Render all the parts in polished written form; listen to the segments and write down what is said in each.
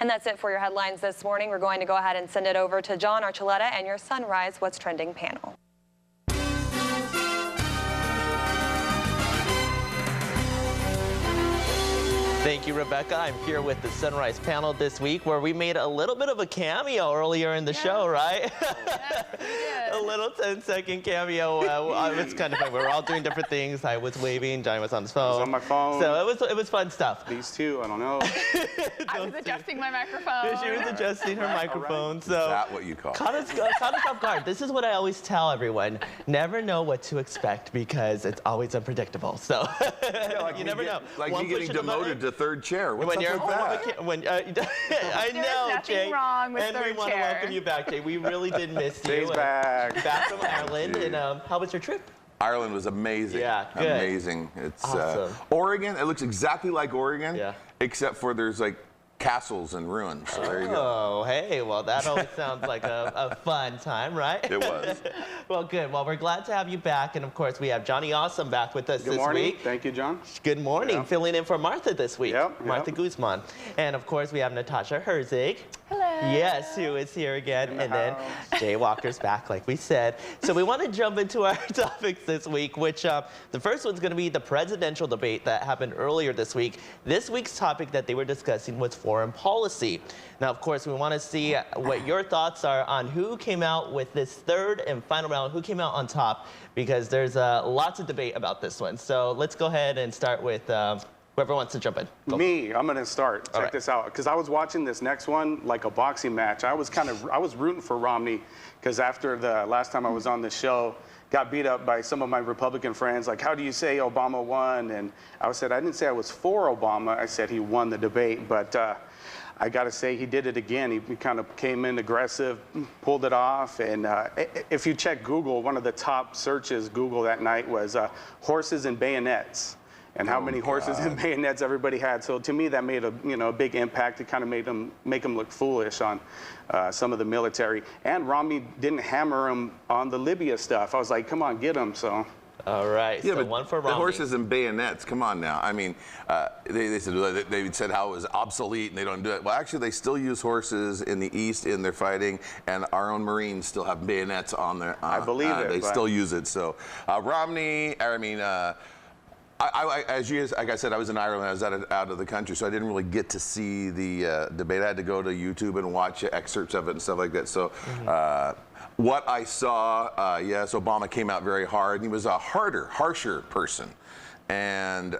And that's it for your headlines this morning. We're going to go ahead and send it over to John Archuleta and your Sunrise What's Trending panel. Thank you, Rebecca. I'm here with the Sunrise panel this week where we made a little bit of a cameo earlier in the show, right? Yes, we did. A little 10-second cameo. It was kind of fun. We were all doing different things. I was waving, Johnny was on his phone. I was on my phone. So it was fun stuff. These two, I don't know. I was adjusting my microphone. She was adjusting her microphone. Right. So Is that what you call it? Caught us off guard. This is what I always tell everyone. Never know what to expect because it's always unpredictable. So you never know. Like One you getting push of the button, demoted to third chair. What's up with that? I know, nothing Jay. wrong with and we third want to chair. welcome you back, Jay. We really did miss you. Jay's back. Back from Ireland. And how was your trip? Ireland was amazing. Yeah, good. Amazing. It's Awesome. Oregon. It looks exactly like Oregon. Yeah. Except for there's like castles and ruins. So there you go. Oh, hey, well, that always sounds like a fun time, right? It was. Well, good. Well, we're glad to have you back. And, of course, we have Johnny Awesome back with us Good this morning. week. Thank you, John. Good morning. Yeah. Filling in for Martha this week. Yep, Martha yep. Guzman. And, of course, we have Natasha Herzig. Hello. Yes, who is here again. In the And then Jay Walker's back, like we said. So we want to jump into our topics this week, which the first one's going to be the presidential debate that happened earlier this week. This week's topic that they were discussing was foreign policy. Now, of course, we want to see what your thoughts are on who came out with this third and final round, who came out on top, because there's lots of debate about this one. So let's go ahead and start with whoever wants to jump in. Go. Me, I'm gonna start. Check right. this out, because I was watching this next one like a boxing match. I was rooting for Romney, because after the last time I was on the show, got beat up by some of my Republican friends. Like, how do you say Obama won? And I said I didn't say I was for Obama. I said he won the debate, but. I got to say, he did it again. He kind of came in aggressive, pulled it off. And if you check Google, one of the top searches Google that night was horses and bayonets, and how many horses and bayonets everybody had. So to me, that made a big impact. It kind of made them make him look foolish on some of the military. And Romney didn't hammer him on the Libya stuff. I was like, come on, get him. So. All right, Yeah, so but one for the Romney. horses and bayonets, come on now. I mean, they said how it was obsolete and they don't do it. Well, actually, they still use horses in the East in their fighting, and our own Marines still have bayonets on their. I believe it. They still use it. So Romney, I mean, like I said, I was in Ireland. I was out of the country, so I didn't really get to see the debate. I had to go to YouTube and watch excerpts of it and stuff like that. So. What I saw, yes, Obama came out very hard. He was a harsher person. And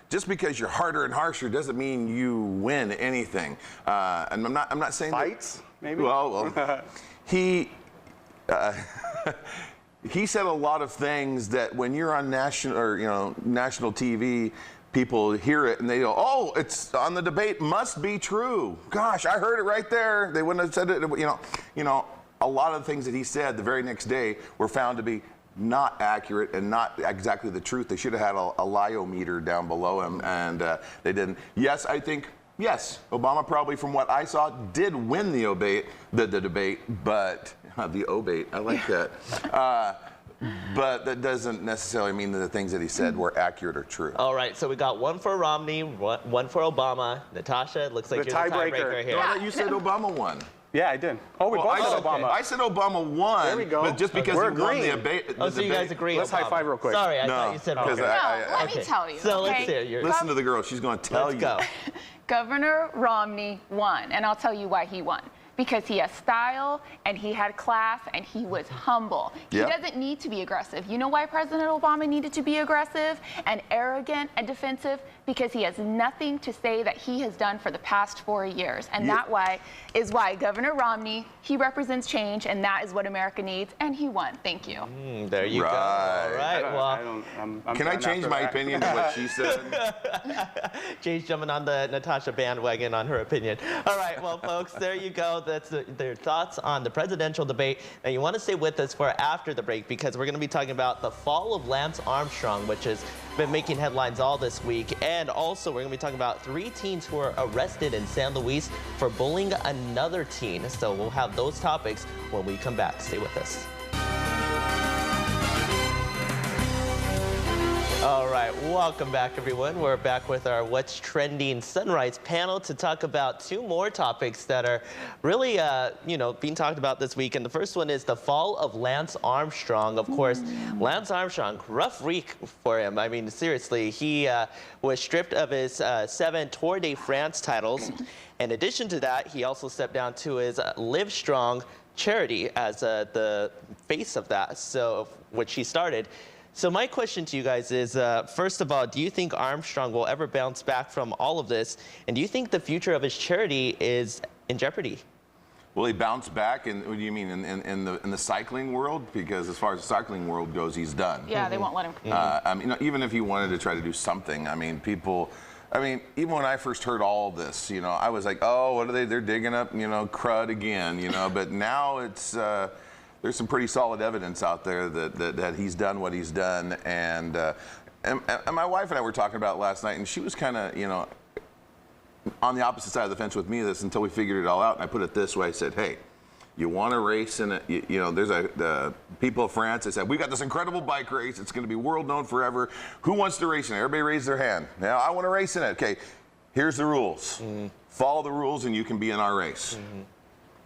just because you're harder and harsher doesn't mean you win anything. And I'm not saying Fights, maybe? Well, he he said a lot of things that when you're on national TV, people hear it and they go, "Oh, it's on the debate. Must be true." Gosh, I heard it right there. They wouldn't have said it. You know. A lot of the things that he said the very next day were found to be not accurate and not exactly the truth. They should have had a lie-o-meter down below him, and they didn't. Yes, I think, yes, Obama probably, from what I saw, did win the debate, but the obate, I like that. But that doesn't necessarily mean that the things that he said were accurate or true. All right, so we got one for Romney, one for Obama. Natasha, it looks like The you're the tiebreaker. tiebreaker here. No, I thought you said Obama won. Yeah, I did. Oh, we both said Obama. I said Obama won. There we go. But just because We're he won agreeing. the debate. Oh, so you guys agree? Let's Obama. high five real quick. Sorry, I thought you said because Romney. No, let me tell you. So let's okay? hear your. Listen to the girl. She's going to tell Let's you. go. Governor Romney won, and I'll tell you why he won. Because he has style, and he had class, and he was humble. Yep. He doesn't need to be aggressive. You know why President Obama needed to be aggressive and arrogant and defensive? Because he has nothing to say that he has done for the past 4 years. And that is why Governor Romney, he represents change, and that is what America needs, and he won. Thank you. There you go. All right, Can I change my opinion to what she said? Jay's jumping on the Natasha bandwagon on her opinion. All right, well, folks, there you go. That's their thoughts on the presidential debate. And you want to stay with us for after the break because we're going to be talking about the fall of Lance Armstrong, which has been making headlines all this week. And also, we're going to be talking about 3 teens who were arrested in San Luis for bullying another teen. So we'll have those topics when we come back. Stay with us. All right, welcome back, everyone. We're back with our What's Trending Sunrise panel to talk about two more topics that are really, being talked about this week. And the first one is the fall of Lance Armstrong. Of course, Lance Armstrong, rough week for him. I mean, seriously, he was stripped of his 7 Tour de France titles. In addition to that, he also stepped down to his Live Strong charity as the face of that, so which he started. So my question to you guys is, first of all, do you think Armstrong will ever bounce back from all of this? And do you think the future of his charity is in jeopardy? Will he bounce back? And what do you mean in the cycling world? Because as far as the cycling world goes, he's done. Yeah, they won't let him. I mean, even if he wanted to try to do something, I mean, even when I first heard all this, I was like, oh, what are they? They're digging up, crud again, But now it's. There's some pretty solid evidence out there that he's done what he's done, and my wife and I were talking about it last night, and she was kind of on the opposite side of the fence with me this until we figured it all out. And I put it this way: I said, hey, you want to race in it? There's the people of France. They said, we got this incredible bike race. It's going to be world known forever. Who wants to race in it? Everybody raised their hand. Now I want to race in it. Okay, here's the rules. Follow the rules, and you can be in our race.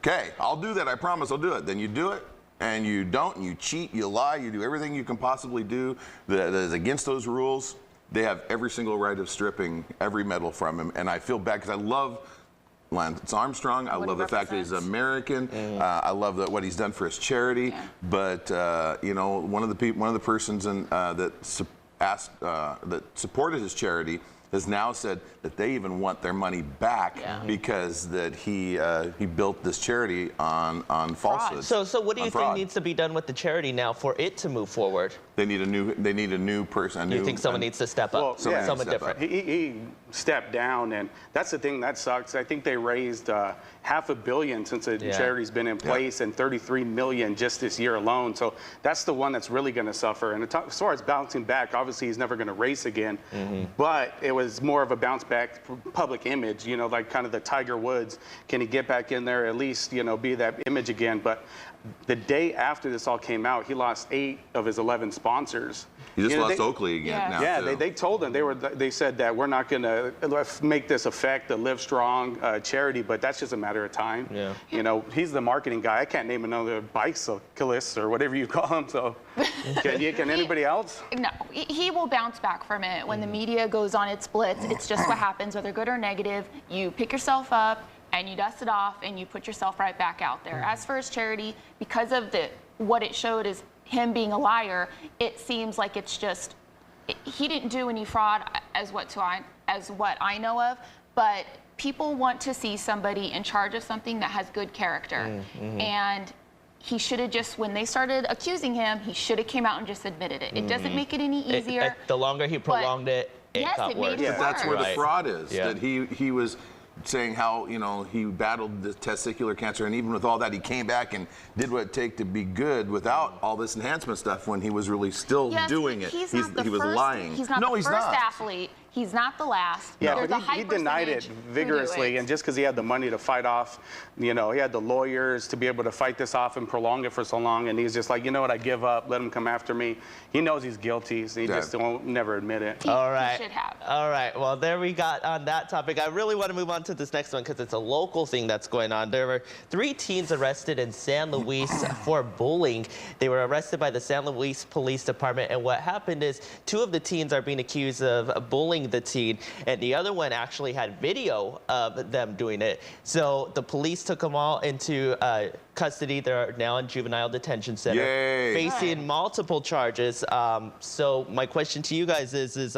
Okay, I'll do that. I promise I'll do it. Then you do it. And you don't, and you cheat, you lie, you do everything you can possibly do that is against those rules. They have every single right of stripping every medal from him. And I feel bad because I love Lance Armstrong. I love the fact that he's American. I love what he's done for his charity. Yeah. But one of the persons that supported his charity has now said that they even want their money back because that he built this charity on falsehoods. So what do you think needs to be done with the charity now for it to move forward? They need a new person. You think someone needs to step up? Well, someone different. He stepped down, and that's the thing that sucks. I think they raised $500 million since the charity's been in place, and $33 million just this year alone. So that's the one that's really going to suffer. And as far as bouncing back, obviously he's never going to race again. But it was more of a bounce back public image. Like kind of the Tiger Woods. Can he get back in there at least? Be that image again? But the day after this all came out, he lost 8 of his 11 sponsors. He just lost Oakley again now. Yeah, they told him they said that we're not going to make this affect the Live Strong charity, but that's just a matter of time. Yeah. He's the marketing guy. I can't name another bicyclist or whatever you call him. So, can anybody else? No, he will bounce back from it. When the media goes on its blitz, it's just what happens, whether good or negative. You pick yourself up and you dust it off and you put yourself right back out there. As for his charity, because of what it showed is him being a liar, it seems like it's just he didn't do any fraud as what I know of, but people want to see somebody in charge of something that has good character. And he should have just, when they started accusing him, he should have came out and just admitted it. It doesn't make it any easier. The longer he prolonged it got worse. Made it worse. That's where the fraud is. That he was saying how he battled the testicular cancer, and even with all that, he came back and did what it take to be good without all this enhancement stuff when he was really still doing it. He was lying. He's not the first athlete. He's not the last. Yeah, but he denied it vigorously, and just because he had the money to fight off, he had the lawyers to be able to fight this off and prolong it for so long, and he's just like, you know what, I give up, let him come after me. He knows he's guilty, so he just won't never admit it. All right. He should have. All right, well, there we got on that topic. I really want to move on to this next one because it's a local thing that's going on. There were 3 teens arrested in San Luis for bullying. They were arrested by the San Luis Police Department, and what happened is 2 of the teens are being accused of bullying the teen, and the other one actually had video of them doing it. So the police took them all into custody. They're now in juvenile detention center, facing multiple charges. So my question to you guys is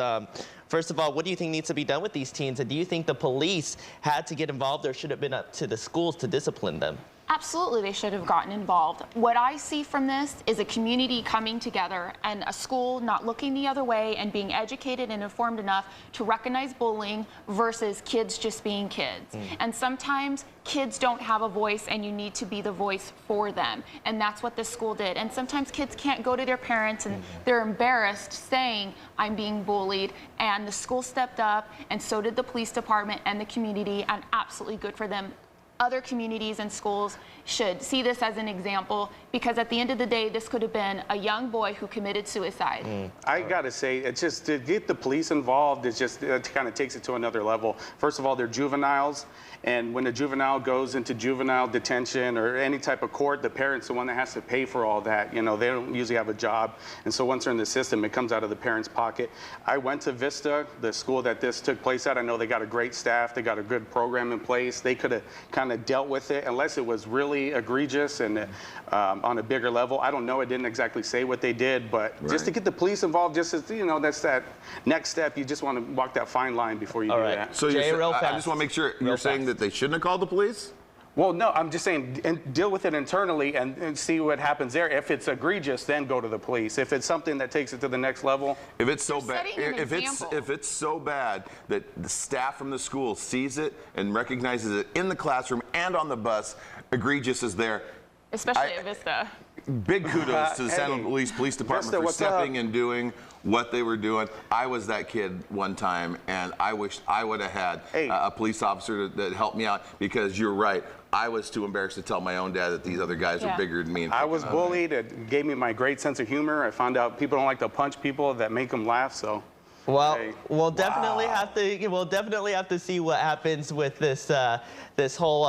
first of all, what do you think needs to be done with these teens, and do you think the police had to get involved, or should it have been up to the schools to discipline them? Absolutely, they should have gotten involved. What I see from this is a community coming together and a school not looking the other way and being educated and informed enough to recognize bullying versus kids just being kids. And sometimes kids don't have a voice, and you need to be the voice for them. And that's what this school did. And sometimes kids can't go to their parents and they're embarrassed saying, I'm being bullied. And the school stepped up, and so did the police department and the community, and absolutely good for them. other communities and schools should see this as an example, because at the end of the day, this could have been a young boy who committed suicide. I gotta say, it's just to get the police involved, it kind of takes it to another level. First of all, they're juveniles, and when a juvenile goes into juvenile detention or any type of court, the parent's the one that has to pay for all that. You know, they don't usually have a job, and so once they're in the system, it comes out of the parent's pocket. I went to Vista, the school that this took place at. I know they got a great staff, they got a good program in place. They could have kind of dealt with it unless it was really egregious and on a bigger level. I don't know, it didn't exactly say what they did, but just to get the police involved, just as, you know, that's that next step. You just want to walk that fine line before you do that. So Jay, real I fast. just want to make sure you're saying that they shouldn't have called the police? Well, no, I'm just saying deal with it internally and see what happens there. If it's egregious, then go to the police. If it's something that takes it to the next level. If it's so bad, setting an example. if it's so bad that the staff from the school sees it and recognizes it in the classroom and on the bus, egregious is there. Especially at Vista. Big kudos to the San Luis Police Department Vista, for what's stepping up? and doing what they were doing. I was that kid one time, and I wish I would have had a police officer that helped me out, because you're right. I was too embarrassed to tell my own dad that these other guys were bigger than me. And I was bullied. It gave me my great sense of humor. I found out people don't like to punch people that make them laugh, so. Well, Hey. we'll definitely have to see what happens with this this whole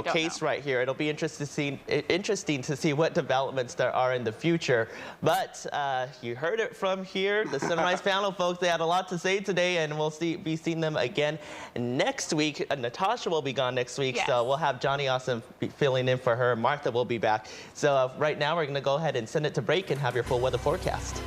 case right here. It'll be interesting to see what developments there are in the future. But you heard it from here, the Sunrise panel folks. They had a lot to say today, and we'll be seeing them again next week. Natasha will be gone next week, so we'll have Johnny Awesome filling in for her. Martha will be back. So right now we're going to go ahead and send it to break and have your full weather forecast.